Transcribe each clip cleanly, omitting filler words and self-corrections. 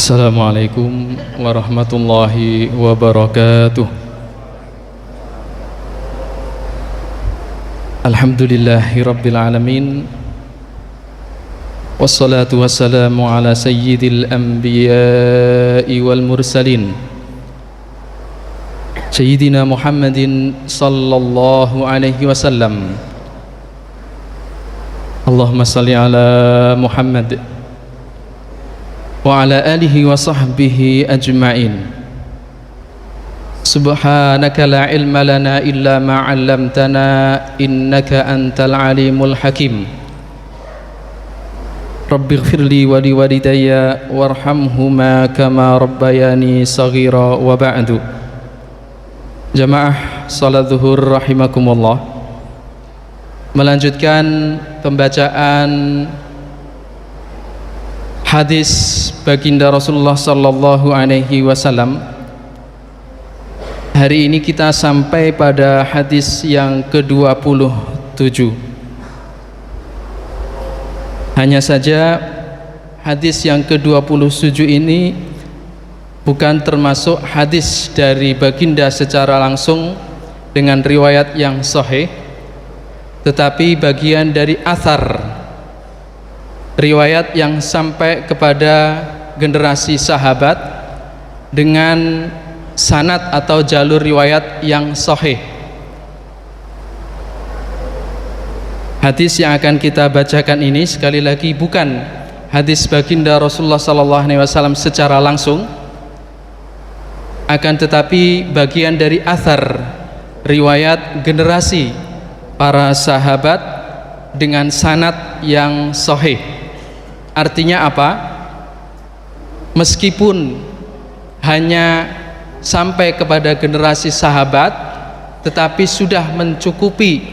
Assalamualaikum warahmatullahi wabarakatuh. Alhamdulillahi rabbil alamin. Wassalatu wassalamu ala sayyidil anbiya'i wal mursalin Sayyidina Muhammadin sallallahu alaihi wasallam. Allahumma salli ala Muhammad wa ala alihi wa sahbihi ajma'in. Subhanaka la ilma lana illa ma 'allamtana innaka antal alimul hakim. Rabbi ighfirli wa liwalidayya warhamhuma kama rabbayani saghira wa ba'du. Jamaah salat zuhur rahimakumullah. Melanjutkan pembacaan hadis baginda Rasulullah sallallahu alaihi wasallam. Hari ini kita sampai pada hadis yang ke-27. Hanya saja hadis yang ke-27 ini bukan termasuk hadis dari baginda secara langsung dengan riwayat yang sahih, tetapi bagian dari athar, riwayat yang sampai kepada generasi sahabat dengan sanad atau jalur riwayat yang sahih. Hadis yang akan kita bacakan ini sekali lagi bukan hadis baginda Rasulullah SAW secara langsung, akan tetapi bagian dari athar, riwayat generasi para sahabat dengan sanad yang sahih. Artinya apa? Meskipun hanya sampai kepada generasi sahabat, tetapi sudah mencukupi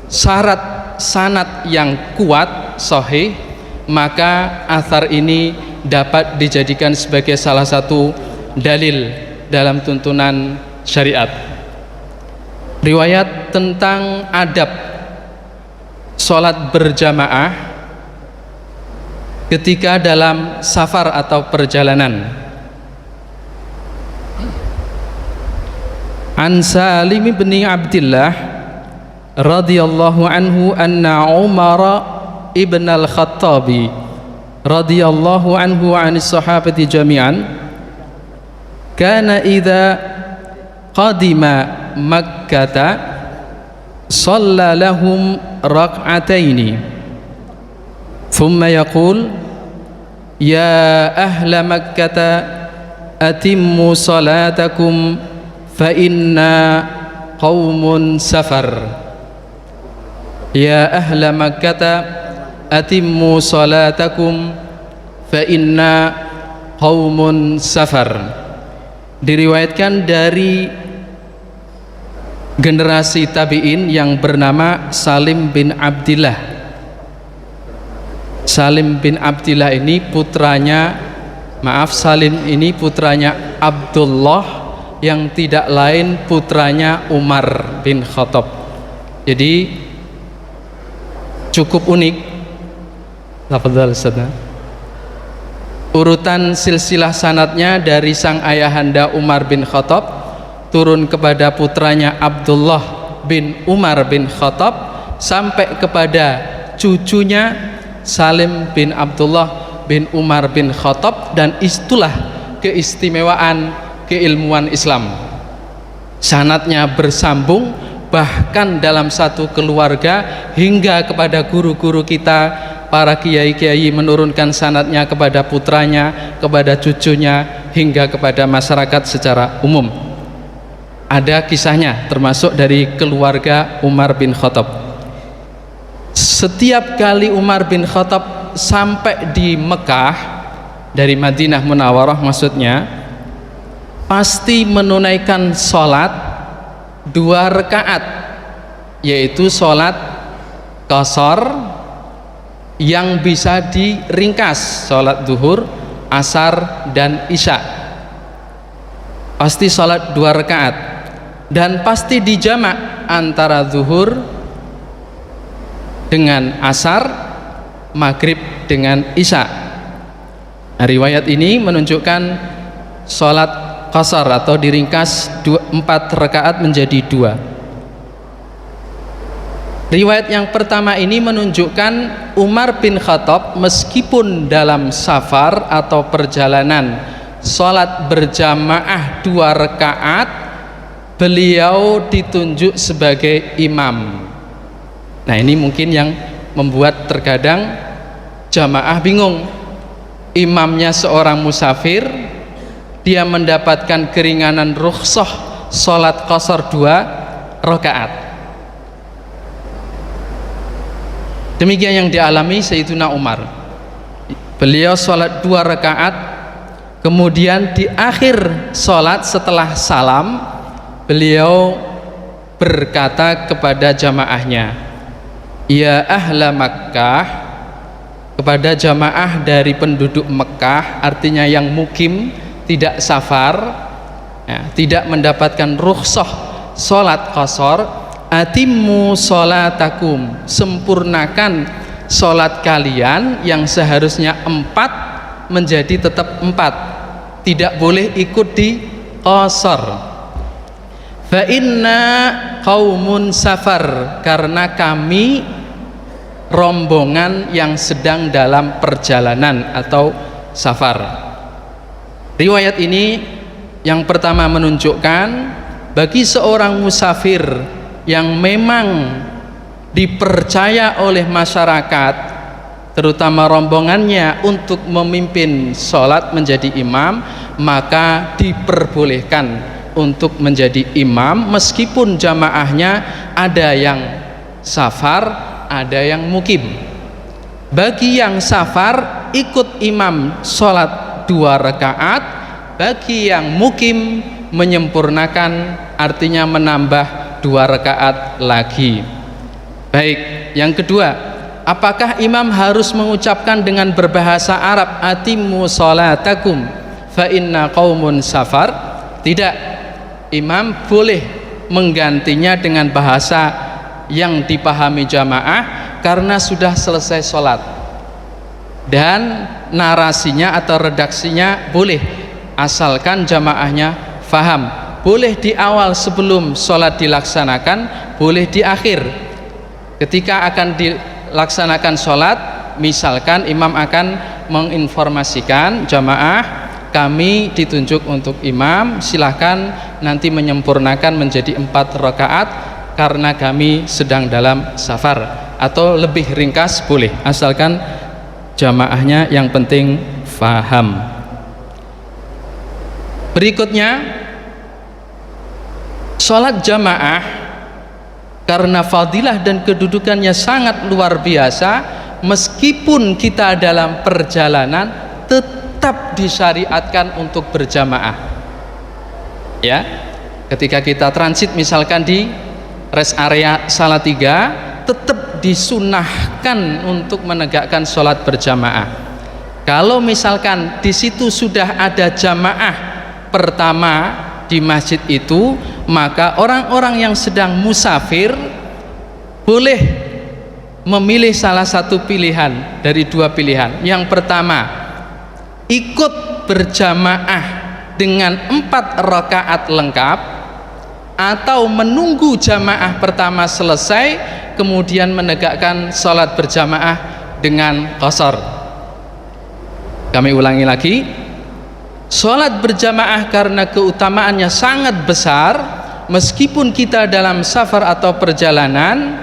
syarat sanad yang kuat, sahih, maka athar ini dapat dijadikan sebagai salah satu dalil dalam tuntunan syariat. Riwayat tentang adab sholat berjamaah ketika dalam safar atau perjalanan. An Salim bin Abdillah radhiyallahu anhu anna Umar ibn al-Khattabi radhiyallahu anhu an sahabati jami'an kana idza qadima Makkah shalla lahum rak'ataini thumma yaqul ya ahla Makkah atimmu salatakum fa inna qaumun safar. Ya ahla Makkah atimmu salatakum fa inna qaumun safar. Diriwayatkan dari generasi tabi'in yang bernama Salim bin Abdillah. Salim bin Abdillah ini putranya, Salim ini putranya Abdullah, yang tidak lain putranya Umar bin Khattab. Jadi cukup unik. Urutan silsilah sanadnya dari sang ayahanda Umar bin Khattab turun kepada putranya Abdullah bin Umar bin Khattab sampai kepada cucunya Salim bin Abdullah bin Umar bin Khattab, dan itulah keistimewaan keilmuan Islam. Sanadnya bersambung, bahkan dalam satu keluarga hingga kepada guru-guru kita, para kiai-kiai menurunkan sanadnya kepada putranya, kepada cucunya, hingga kepada masyarakat secara umum. Ada kisahnya, termasuk dari keluarga Umar bin Khattab. Setiap kali Umar bin Khattab sampai di Mekah, dari Madinah Munawwarah maksudnya, pasti menunaikan sholat 2 rakaat, yaitu sholat qashar yang bisa diringkas, sholat zuhur, asar, dan isya. Pasti sholat 2 rakaat, dan pasti dijamak antara zuhur dengan asar, maghrib dengan isya. Nah, riwayat ini menunjukkan sholat qasar atau diringkas 4 rakaat menjadi 2. Riwayat yang pertama ini menunjukkan Umar bin Khattab meskipun dalam safar atau perjalanan sholat berjamaah 2 rakaat, beliau ditunjuk sebagai imam. Nah, ini mungkin yang membuat terkadang jamaah bingung. Imamnya seorang musafir, dia mendapatkan keringanan rukhsah sholat qasar 2 rakaat. Demikian yang dialami Sayyidina Umar. Beliau sholat 2 rakaat, kemudian di akhir sholat setelah salam, beliau berkata kepada jamaahnya, ya ahla Makkah, kepada jamaah dari penduduk Mekah, artinya yang mukim, tidak safar, ya, tidak mendapatkan rukhsah sholat qasar, atimmu sholatakum, sempurnakan sholat kalian yang seharusnya 4 menjadi tetap 4, tidak boleh ikut di qasar. Fa inna qaumun safar, karena kami rombongan yang sedang dalam perjalanan atau safar. Riwayat ini yang pertama menunjukkan bagi seorang musafir yang memang dipercaya oleh masyarakat, terutama rombongannya, untuk memimpin sholat menjadi imam, maka diperbolehkan untuk menjadi imam meskipun jamaahnya ada yang safar, ada yang mukim. Bagi yang safar ikut imam sholat 2 rakaat, bagi yang mukim menyempurnakan, artinya menambah 2 rakaat lagi. Baik, yang kedua, apakah imam harus mengucapkan dengan berbahasa Arab atimmu sholatakum fa inna qaumun safar? Tidak, imam boleh menggantinya dengan bahasa yang dipahami jamaah karena sudah selesai sholat, dan narasinya atau redaksinya boleh asalkan jamaahnya faham. Boleh di awal sebelum sholat dilaksanakan, boleh di akhir ketika akan dilaksanakan sholat. Misalkan imam akan menginformasikan jamaah, kami ditunjuk untuk imam, silahkan nanti menyempurnakan menjadi 4 rakaat karena kami sedang dalam safar, atau lebih ringkas boleh, asalkan jamaahnya yang penting faham. Berikutnya, sholat jamaah karena fadilah dan kedudukannya sangat luar biasa, meskipun kita dalam perjalanan tetap disyariatkan untuk berjamaah. Ya, ketika kita transit misalkan di rest area Salatiga, tetap disunahkan untuk menegakkan sholat berjamaah. Kalau misalkan di situ sudah ada jamaah pertama di masjid itu, maka orang-orang yang sedang musafir boleh memilih salah satu pilihan dari 2 pilihan. Yang pertama, ikut berjamaah dengan 4 rakaat lengkap, atau menunggu jamaah pertama selesai kemudian menegakkan sholat berjamaah dengan qasar. Kami ulangi lagi, sholat berjamaah karena keutamaannya sangat besar, meskipun kita dalam safar atau perjalanan,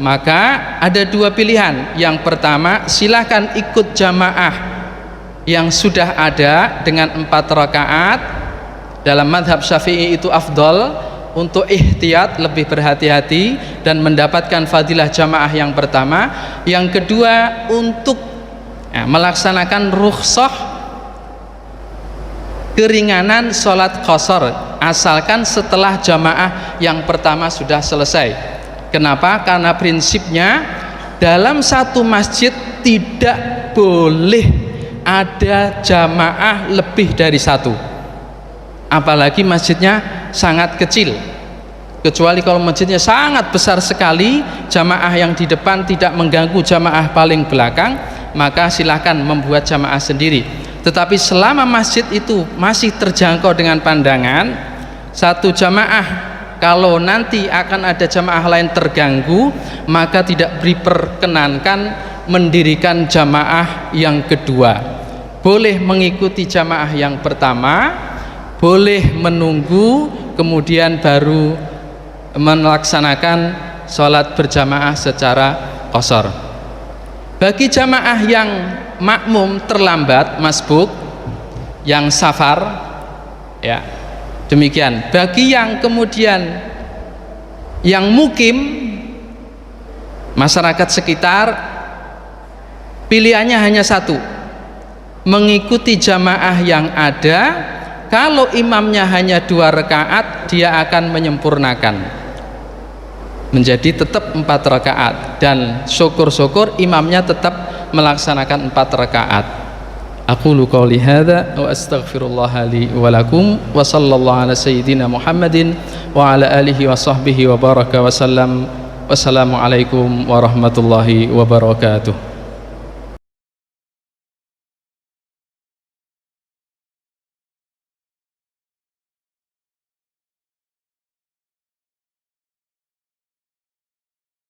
maka ada 2 pilihan. Yang pertama, silahkan ikut jamaah yang sudah ada dengan 4 rakaat. Dalam madhab Syafi'i itu afdol, untuk ihtiyat, lebih berhati-hati dan mendapatkan fadilah jamaah yang pertama. Yang kedua, untuk melaksanakan rukhsah keringanan sholat qasar, asalkan setelah jamaah yang pertama sudah selesai. Kenapa? Karena prinsipnya dalam satu masjid tidak boleh ada jamaah lebih dari 1, apalagi masjidnya sangat kecil. Kecuali kalau masjidnya sangat besar sekali, jamaah yang di depan tidak mengganggu jamaah paling belakang, maka silahkan membuat jamaah sendiri. Tetapi selama masjid itu masih terjangkau dengan pandangan, satu jamaah kalau nanti akan ada jamaah lain terganggu, maka tidak diperkenankan mendirikan jamaah yang kedua. Boleh mengikuti jamaah yang pertama, boleh menunggu kemudian baru melaksanakan sholat berjamaah secara qashar. Bagi jamaah yang makmum terlambat, masbuk, yang safar, ya demikian. Bagi yang kemudian yang mukim, masyarakat sekitar, pilihannya hanya satu, mengikuti jamaah yang ada. Kalau imamnya hanya 2 rakaat, dia akan menyempurnakan menjadi tetap 4 rakaat, dan syukur-syukur imamnya tetap melaksanakan 4 rakaat. Aqulu qouli hadza wa astaghfirullah li wa lakum wa sallallahu ala sayyidina Muhammadin wa ala alihi wa sahbihi wa baraka wa sallam. Wassalamu alaikum warahmatullahi wabarakatuh.